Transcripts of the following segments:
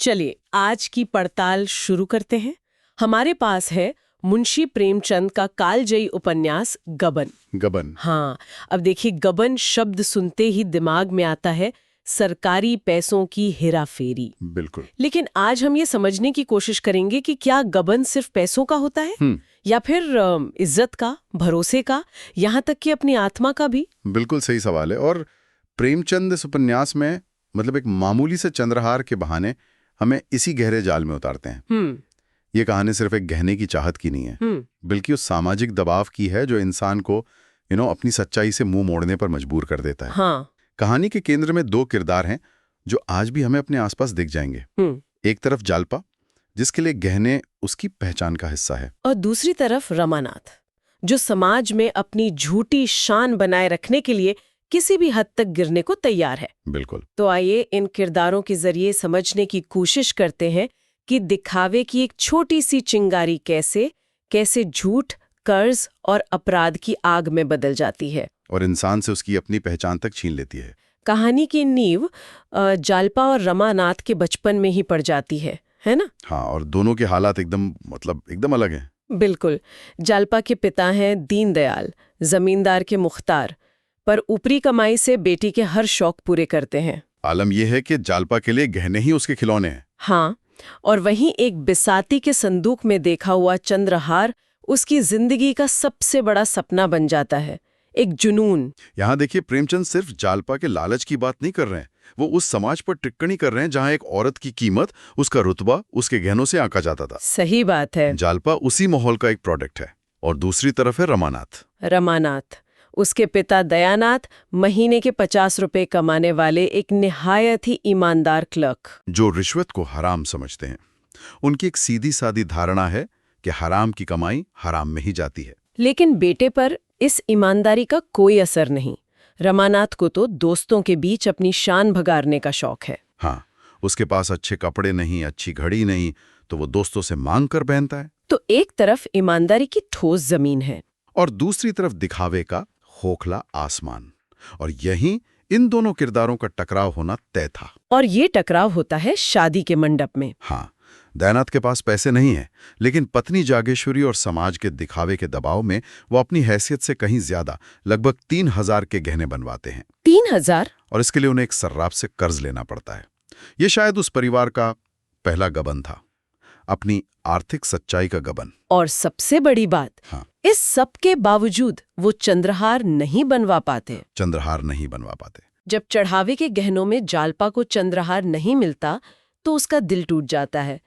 चलिए आज की पड़ताल शुरू करते हैं। हमारे पास है मुंशी प्रेमचंद का कालजयी उपन्यास गबन। गबन। हाँ, अब देखिए, गबन शब्द सुनते ही दिमाग में आता है सरकारी पैसों की हेराफेरी। बिल्कुल। लेकिन आज हम ये समझने की कोशिश करेंगे कि क्या गबन सिर्फ पैसों का होता है या फिर इज्जत का, भरोसे का, यहाँ तक कि अपनी आत्मा का भी। बिल्कुल सही सवाल है। और प्रेमचंद इस उपन्यास में मतलब एक मामूली से चंद्रहार के बहाने हमें इसी गहरे जाल में उतारते हैं। ये कहानी सिर्फ एक गहने की चाहत की नहीं है, बल्कि उस सामाजिक दबाव की है जो इंसान को अपनी सच्चाई से मुंह मोड़ने पर मजबूर कर देता है। हाँ। कहानी के केंद्र में दो किरदार हैं जो आज भी हमें अपने आसपास दिख जाएंगे। एक तरफ जालपा, जिसके लिए गहने उसकी पहचान का हिस्सा है, और दूसरी तरफ रमानाथ, जो समाज में अपनी झूठी शान बनाए रखने के लिए किसी भी हद तक गिरने को तैयार है। बिल्कुल। तो आइए इन किरदारों के जरिए समझने की कोशिश करते हैं कि दिखावे की एक छोटी सी चिंगारी कैसे झूठ, कर्ज और अपराध की आग में बदल जाती है और इंसान से उसकी अपनी पहचान तक छीन लेती है। कहानी की नींव जालपा और रमानाथ के बचपन में ही पड़ जाती है ना? हाँ, और दोनों के हालात एकदम अलग हैं। बिल्कुल। जालपा के पिता हैं दीनदयाल, जमींदार के मुख्तार, पर ऊपरी कमाई से बेटी के हर शौक पूरे करते हैं। आलम यह है कि जालपा के लिए गहने ही उसके खिलौने हैं। हाँ, और वहीं एक बिसाती के संदूक में देखा हुआ चंद्रहार उसकी जिंदगी का सबसे बड़ा सपना बन जाता है, एक जुनून। यहाँ देखिए, प्रेमचंद सिर्फ जालपा के लालच की बात नहीं कर रहे हैं, वो उस समाज पर टिप्पणी कर रहे हैं जहाँ एक औरत की कीमत उसका रुतबा उसके गहनों से आंका जाता था। सही बात है। जालपा उसी माहौल का एक प्रोडक्ट है। और दूसरी तरफ है रमानाथ, उसके पिता दयानाथ महीने के 50 रुपए कमाने वाले एक निहायत ही ईमानदार क्लर्क, जो रिश्वत को हराम समझते हैं। उनकी एक सीधी सादी धारणा है कि हराम की कमाई हराम में ही जाती है। लेकिन बेटे पर इस ईमानदारी का कोई असर नहीं। रमानाथ को तो दोस्तों के बीच अपनी शान भगारने का शौक है। हाँ, उसके पास अच्छे कपड़े नहीं, अच्छी घड़ी नहीं, तो वो दोस्तों से मांग कर पहनता है। तो एक तरफ ईमानदारी की ठोस जमीन है और दूसरी तरफ दिखावे का खोखला आसमान। और यहीं इन दोनों किरदारों का टकराव होना तय था। और ये टकराव होता है शादी के मंडप में। हाँ, दयानाथ के पास पैसे नहीं है, लेकिन पत्नी जागेश्वरी और समाज के दिखावे के दबाव में वो अपनी हैसियत से कहीं ज्यादा लगभग 3000 के गहने बनवाते हैं। 3000? और इसके लिए उन्हें एक सर्राफ से कर्ज लेना पड़ता है। ये शायद उस परिवार का पहला गबन था, अपनी आर्थिक सच्चाई का गबन। और सबसे बड़ी बात, हाँ, इस सब के बावजूद वो चंद्रहार नहीं बनवा पाते। जब चढ़ावे के गहनों में जालपा को चंद्रहार नहीं मिलता तो उसका दिल टूट जाता है।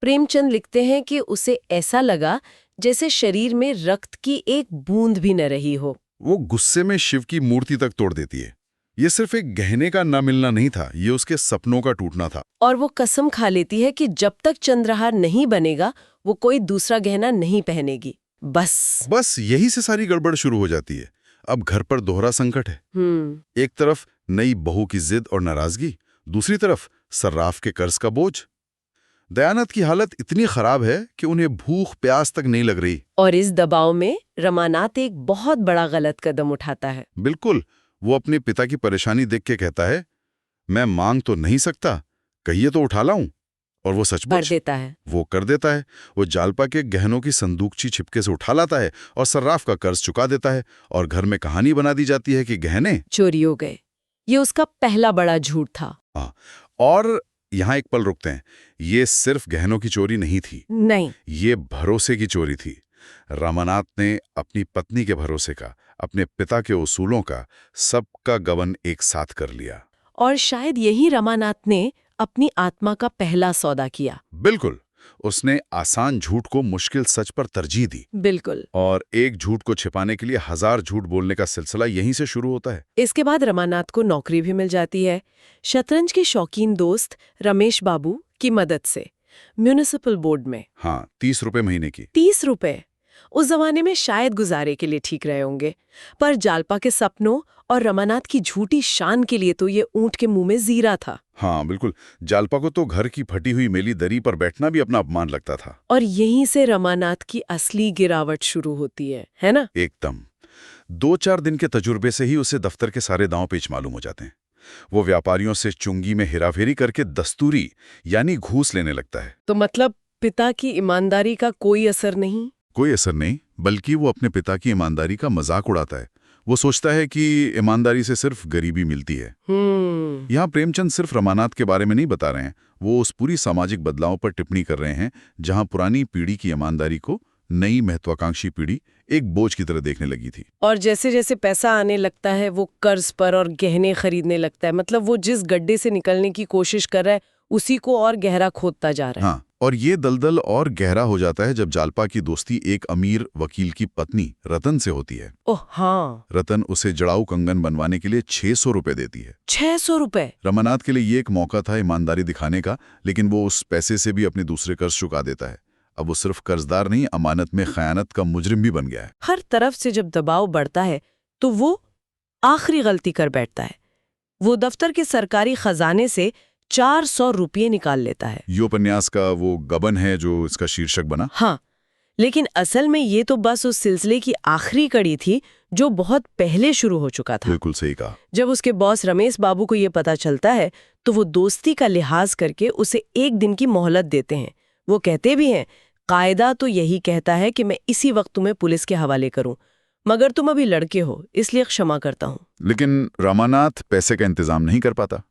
प्रेमचंद लिखते हैं कि उसे ऐसा लगा जैसे शरीर में रक्त की एक बूंद भी न रही हो। वो गुस्से में शिव की मूर्ति तक तोड़ देती है। ये सिर्फ एक गहने का न मिलना नहीं था, ये उसके सपनों का टूटना था। और वो कसम खा लेती है कि जब तक चंद्रहार नहीं बनेगा वो कोई दूसरा गहना नहीं पहनेगी। बस यही से सारी गड़बड़ शुरू हो जाती है। अब घर पर दोहरा संकट है। एक तरफ नई बहू की जिद और नाराजगी, दूसरी तरफ सर्राफ के कर्ज का बोझ। दयानाथ की हालत इतनी खराब है कि उन्हें भूख प्यास तक नहीं लग रही। और इस दबाव में रमानाथ एक बहुत बड़ा गलत कदम उठाता है। बिल्कुल। वो अपने पिता की परेशानी देख के कहता है, मैं मांग तो नहीं सकता, कहिए तो उठा लाऊं। और वो सचमुच कर देता है। वो जालपा के गहनों की संदूकची छिपके से उठा लाता है और सर्राफ का कर्ज चुका देता है। और घर में कहानी बना दी जाती है कि गहने चोरी हो गए। ये उसका पहला बड़ा झूठ था। और यहाँ एक पल रुकते हैं। ये सिर्फ गहनों की चोरी नहीं थी, नहीं, ये भरोसे की चोरी थी। रमानाथ ने अपनी पत्नी के भरोसे का, अपने पिता के उसूलों का, सबका गबन एक साथ कर लिया। और शायद यही रमानाथ ने अपनी आत्मा का पहला सौदा किया। बिल्कुल। उसने आसान झूठ को मुश्किल सच पर तरजीह दी। बिल्कुल। और एक झूठ को छिपाने के लिए 1000 झूठ बोलने का सिलसिला यहीं से शुरू होता है। इसके बाद रमानाथ को नौकरी भी मिल जाती है, शतरंज के शौकीन दोस्त रमेश बाबू की मदद से, म्यूनिसिपल बोर्ड में। हाँ, 30 रुपए महीने की। 30 रुपए उस जमाने में शायद गुजारे के लिए ठीक रहे होंगे, पर जालपा के सपनों और रमानाथ की झूठी शान के लिए तो ये ऊंट के मुंह में जीरा था। हाँ बिल्कुल। जालपा को तो घर की फटी हुई मेली दरी पर बैठना भी अपना अपमान लगता था। और यहीं से रमानाथ की असली गिरावट शुरू होती है ना? एकदम। 2-4 दिन के तजुर्बे से ही उसे दफ्तर के सारे दांव पेच मालूम हो जाते हैं। वो व्यापारियों से चुंगी में हेराफेरी करके दस्तूरी यानी घूस लेने लगता है। तो मतलब पिता की ईमानदारी का कोई असर नहीं? कोई असर नहीं, बल्कि वो अपने पिता की ईमानदारी का मजाक उड़ाता है। वो सोचता है कि ईमानदारी से सिर्फ गरीबी मिलती है। यहाँ प्रेमचंद सिर्फ रमानाथ के बारे में नहीं बता रहे हैं, वो उस पूरी सामाजिक बदलाव पर टिप्पणी कर रहे हैं जहाँ पुरानी पीढ़ी की ईमानदारी को नई महत्वाकांक्षी पीढ़ी एक बोझ की तरह देखने लगी थी। और जैसे जैसे पैसा आने लगता है वो कर्ज पर और गहने खरीदने लगता है। मतलब वो जिस गड्ढे से निकलने की कोशिश कर रहा है उसी को और गहरा खोदता जा रहा है। हाँ, और ये दलदल और गहरा हो जाता है जब जालपा की दोस्ती एक अमीर वकील की पत्नी रतन से होती है। ओह हाँ। रतन उसे जड़ाऊ कंगन बनवाने के लिए 600 रुपए देती है। 600 रुपए? रमानाथ के लिए ये एक मौका था ईमानदारी दिखाने का, लेकिन वो उस पैसे से भी अपने दूसरे कर्ज चुका देता है। अब वो सिर्फ कर्जदार नहीं, अमानत में खयानत का मुजरिम भी बन गया है। हर तरफ से जब दबाव बढ़ता है तो वो आखिरी गलती कर बैठता है। वो दफ्तर के सरकारी खजाने से 400 रुपये निकाल लेता है। ये उपन्यास का वो गबन है जो इसका शीर्षक बना। हाँ, लेकिन असल में ये तो बस उस सिलसिले की आखिरी कड़ी थी जो बहुत पहले शुरू हो चुका था। बिल्कुल सही कहा। जब उसके बॉस रमेश बाबू को ये पता चलता है तो वो दोस्ती का लिहाज करके उसे 1 दिन की मोहलत देते हैं। वो कहते भी हैं, कायदा तो यही कहता है कि मैं इसी वक्त तुम्हें पुलिस के हवाले करूं, मगर तुम अभी लड़के हो इसलिए क्षमा करता हूं। लेकिन रमानाथ पैसे का इंतजाम नहीं कर पाता।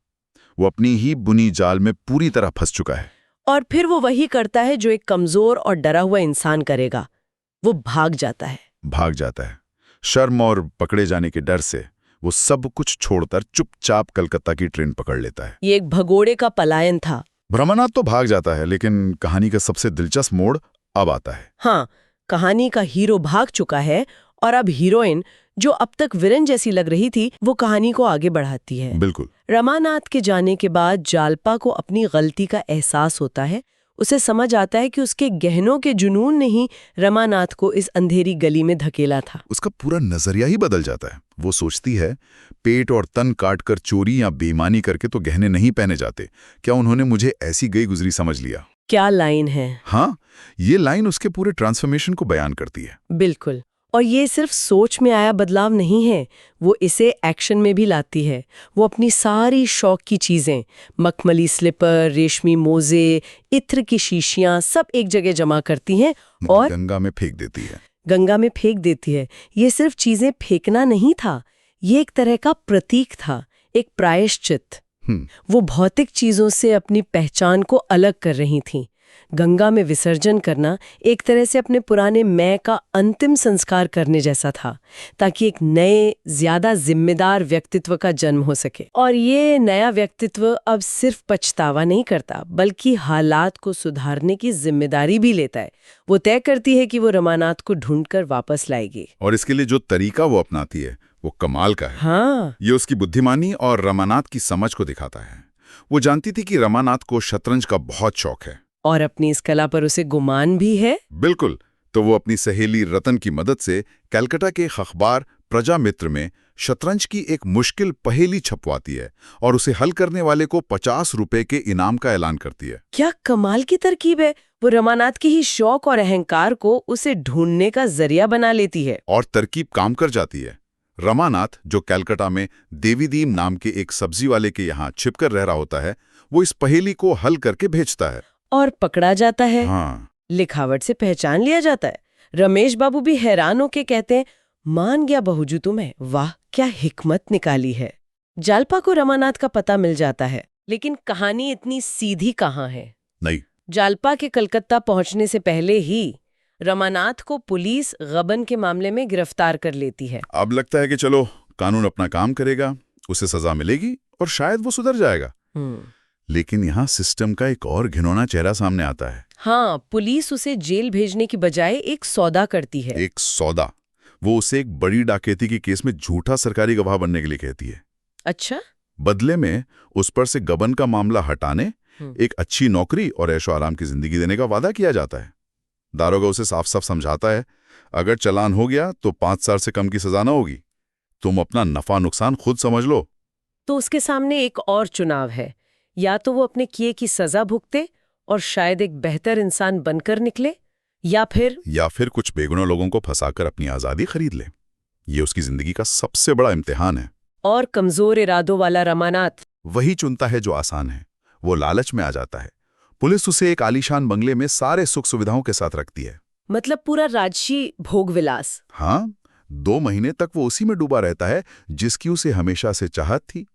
वो अपनी ही बुनी जाल में पूरी तरह फंस चुका है। और फिर वो वही करता है जो एक कमजोर और डरा हुआ इंसान करेगा। वो भाग जाता है। शर्म और पकड़े जाने के डर से वो सब कुछ छोड़कर चुपचाप कलकत्ता की ट्रेन पकड़ लेता है। ये एक भगोड़े का पलायन था। रमानाथ तो भाग जाता है, लेकिन कहानी का सबसे दिलचस्प मोड़ अब आता है। हाँ, कहानी का हीरो भाग चुका है और अब हीरोइन, जो अब तक विलन जैसी लग रही थी, वो कहानी को आगे बढ़ाती है। बिल्कुल। रमानाथ के जाने के बाद जालपा को अपनी गलती का एहसास होता है। उसे समझ आता है कि उसके गहनों के जुनून ने ही रमानाथ को इस अंधेरी गली में धकेला था। उसका पूरा नजरिया ही बदल जाता है। वो सोचती है, पेट और तन काटकर चोरी या बेईमानी करके तो गहने नहीं पहने जाते, क्या उन्होंने मुझे ऐसी गई गुजरी समझ लिया? क्या लाइन है! हाँ, ये लाइन उसके पूरे ट्रांसफॉर्मेशन को बयान करती है। बिल्कुल। और ये सिर्फ सोच में आया बदलाव नहीं है, वो इसे एक्शन में भी लाती है। वो अपनी सारी शौक की चीजें, मखमली स्लीपर, रेशमी मोजे, इत्र की शीशियां, सब एक जगह जमा करती हैं और गंगा में फेंक देती है। ये सिर्फ चीजें फेंकना नहीं था, ये एक तरह का प्रतीक था, एक प्रायश्चित। वो भौतिक चीजों से अपनी पहचान को अलग कर रही थीं। गंगा में विसर्जन करना एक तरह से अपने पुराने मैं का अंतिम संस्कार करने जैसा था, ताकि एक नए, ज्यादा जिम्मेदार व्यक्तित्व का जन्म हो सके। और ये नया व्यक्तित्व अब सिर्फ पछतावा नहीं करता, बल्कि हालात को सुधारने की जिम्मेदारी भी लेता है। वो तय करती है कि वो रमानाथ को ढूंढकर वापस लाएगी। और इसके लिए जो तरीका वो अपनाती है वो कमाल का है। हाँ, ये उसकी बुद्धिमानी और रमानाथ की समझ को दिखाता है। वो जानती थी कि रमानाथ को शतरंज का बहुत शौक है और अपनी इस कला पर उसे गुमान भी है। बिल्कुल। तो वो अपनी सहेली रतन की मदद से कलकत्ता के अखबार प्रजा मित्र में शतरंज की एक मुश्किल पहेली छपवाती है और उसे हल करने वाले को 50 रुपए के इनाम का ऐलान करती है। क्या कमाल की तरकीब है! वो रमानाथ की ही शौक और अहंकार को उसे ढूंढने का जरिया बना लेती है। और तरकीब काम कर जाती है। रमानाथ, जो कलकत्ता में देवीदीम नाम के एक सब्जी वाले के यहाँ छिपकर रह रहा होता है, वो इस पहेली को हल करके भेजता है और पकड़ा जाता है। हाँ। लिखावट से पहचान लिया जाता है। रमेश बाबू भी हैरान होके कहते हैं, मान गया बहूजू तुम्हें, वाह क्या हिकमत निकाली है। जालपा को रमानाथ का पता मिल जाता है, लेकिन कहानी इतनी सीधी कहाँ है? नहीं। जालपा के कलकत्ता पहुंचने से पहले ही रमानाथ को पुलिस गबन के मामले में गिरफ्तार कर लेती है। अब लगता है कि चलो कानून अपना काम करेगा, उसे सजा मिलेगी और शायद वो सुधर जाएगा। लेकिन यहाँ सिस्टम का एक और घिनौना चेहरा सामने आता है। हाँ, पुलिस उसे जेल भेजने की बजाय एक सौदा करती है। एक सौदा? वो उसे एक बड़ी डकैती के केस में झूठा सरकारी गवाह बनने के लिए कहती है। अच्छा? बदले में उस पर से गबन का मामला हटाने, एक अच्छी नौकरी और ऐशो आराम की जिंदगी देने का वादा किया जाता है। दारोगा उसे साफ साफ समझाता है, अगर चालान हो गया तो 5 साल से कम की सजा न होगी, तुम अपना नफा नुकसान खुद समझ लो। तो उसके सामने एक और चुनाव है, या तो वो अपने किए की सजा भुगते और शायद एक बेहतर इंसान बनकर निकले, या फिर कुछ बेगुनाह लोगों को फंसाकर अपनी आजादी खरीद ले। ये उसकी जिंदगी का सबसे बड़ा इम्तिहान है। और कमजोर इरादों वाला रमानाथ वही चुनता है जो आसान है। वो लालच में आ जाता है। पुलिस उसे एक आलीशान बंगले में सारे सुख सुविधाओं के साथ रखती है। मतलब पूरा राजसी भोग विलास। हाँ, 2 महीने तक वो उसी में डूबा रहता है जिसकी उसे हमेशा से चाहत थी।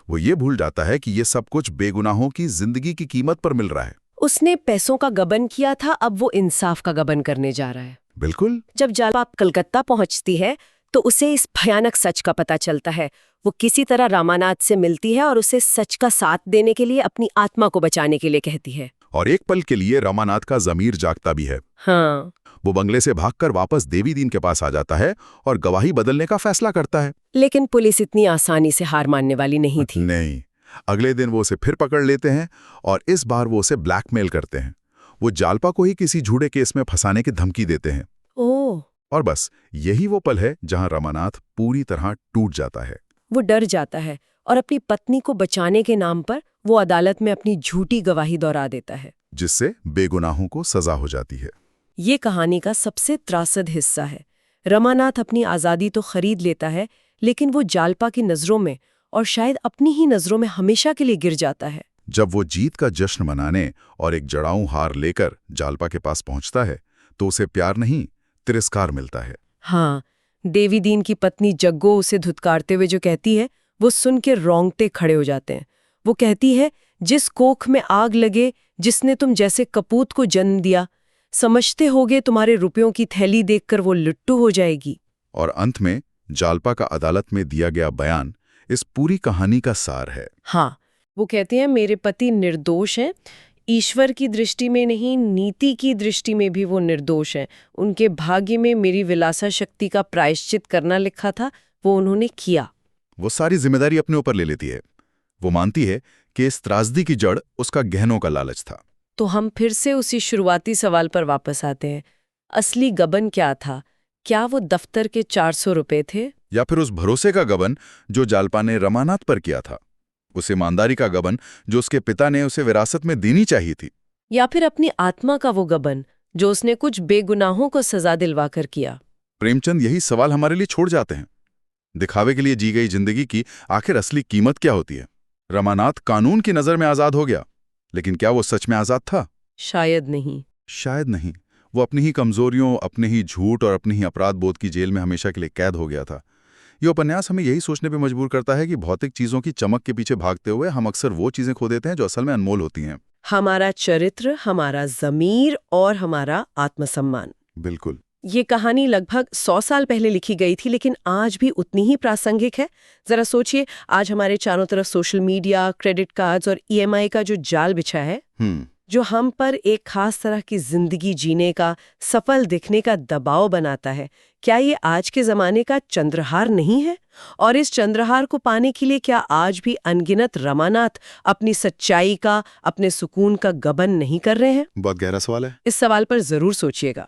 वो ये भूल जाता है कि ये सब कुछ बेगुनाहों की जिंदगी की कीमत पर मिल रहा है। उसने पैसों का गबन किया था, अब वो इंसाफ का गबन करने जा रहा है। बिल्कुल। जब जालपा कलकत्ता पहुंचती है तो उसे इस भयानक सच का पता चलता है। वो किसी तरह रामानाथ से मिलती है और उसे सच का साथ देने के लिए अपनी आत्मा को बचाने के लिए कहती है। और एक पल के लिए रामानाथ का ज़मीर जागता भी है। हाँ। वो बंगले से भागकर वापस देवीदीन के पास आ जाता है और गवाही बदलने का फैसला करता है। लेकिन पुलिस इतनी आसानी से हार मानने वाली नहीं थी। नहीं, अगले दिन वो उसे फिर पकड़ लेते हैं और इस बार वो उसे ब्लैकमेल करते हैं। वो जालपा को ही किसी झूठे केस में फंसाने की धमकी देते हैं। ओह। और बस यही वो पल है जहां रामानाथ पूरी तरह टूट जाता है। वो डर जाता है और अपनी पत्नी को बचाने के नाम पर वो अदालत में अपनी झूठी गवाही दोहरा देता है, जिससे बेगुनाहों को सजा हो जाती है। ये कहानी का सबसे त्रासद हिस्सा है। रामानाथ अपनी आज़ादी तो खरीद लेता है, लेकिन वो जालपा की नज़रों में और शायद अपनी ही नज़रों में हमेशा के लिए गिर जाता है। जब वो जीत का जश्न मनाने और एक जड़ाऊ हार लेकर जालपा के पास पहुंचता है तो उसे प्यार नहीं, तिरस्कार मिलता है। हाँ, देवीदीन की पत्नी जग्गो उसे धुतकारते हुए जो कहती है, वो सुन के रोंगटे खड़े हो जाते हैं। वो कहती है, जिस कोख में आग लगे, जिसने तुम जैसे कपूत को जन्म दिया, समझते होगे तुम्हारे रुपयों की थैली देखकर वो लुट्टू हो जाएगी। और अंत में जालपा का अदालत में दिया गया बयान इस पूरी कहानी का सार है। हाँ, वो कहते हैं, मेरे पति निर्दोष हैं। ईश्वर की दृष्टि में नहीं, नीति की दृष्टि में भी वो निर्दोष हैं। उनके भाग्य में मेरी विलासा शक्ति का प्रायश्चित करना लिखा था, वो उन्होंने किया। वो सारी जिम्मेदारी अपने ऊपर ले लेती है। वो मानती है कि इस त्रासदी की जड़ उसका गहनों का लालच था। तो हम फिर से उसी शुरुआती सवाल पर वापस आते हैं। असली गबन क्या था? क्या वो दफ्तर के 400 रुपए थे, या फिर उस भरोसे का गबन जो जालपा ने रामानाथ पर किया था, उस ईमानदारी का गबन जो उसके पिता ने उसे विरासत में देनी चाहिए थी, या फिर अपनी आत्मा का वो गबन जो उसने कुछ बेगुनाहों को सजा दिलवाकर किया? प्रेमचंद यही सवाल हमारे लिए छोड़ जाते हैं। दिखावे के लिए जी गई जिंदगी की आखिर असली कीमत क्या होती है? रामानाथ कानून की नजर में आजाद हो गया, लेकिन क्या वो सच में आजाद था? शायद नहीं। शायद नहीं। वो अपनी ही कमजोरियों, अपने ही झूठ और अपनी ही अपराध बोध की जेल में हमेशा के लिए कैद हो गया था। ये उपन्यास हमें यही सोचने पे मजबूर करता है कि भौतिक चीजों की चमक के पीछे भागते हुए हम अक्सर वो चीजें खो देते हैं जो असल में अनमोल होती हैं। हमारा चरित्र, हमारा ज़मीर और हमारा आत्मसम्मान। बिल्कुल। ये कहानी लगभग 100 साल पहले लिखी गई थी, लेकिन आज भी उतनी ही प्रासंगिक है। जरा सोचिए, आज हमारे चारों तरफ सोशल मीडिया, क्रेडिट कार्ड्स और EMI का जो जाल बिछा है, जो हम पर एक खास तरह की जिंदगी जीने का, सफल दिखने का दबाव बनाता है, क्या ये आज के जमाने का चंद्रहार नहीं है? और इस चंद्रहार को पाने के लिए क्या आज भी अनगिनत रामानाथ अपनी सच्चाई का, अपने सुकून का गबन नहीं कर रहे हैं? बहुत गहरा सवाल है। इस सवाल पर जरूर सोचिएगा।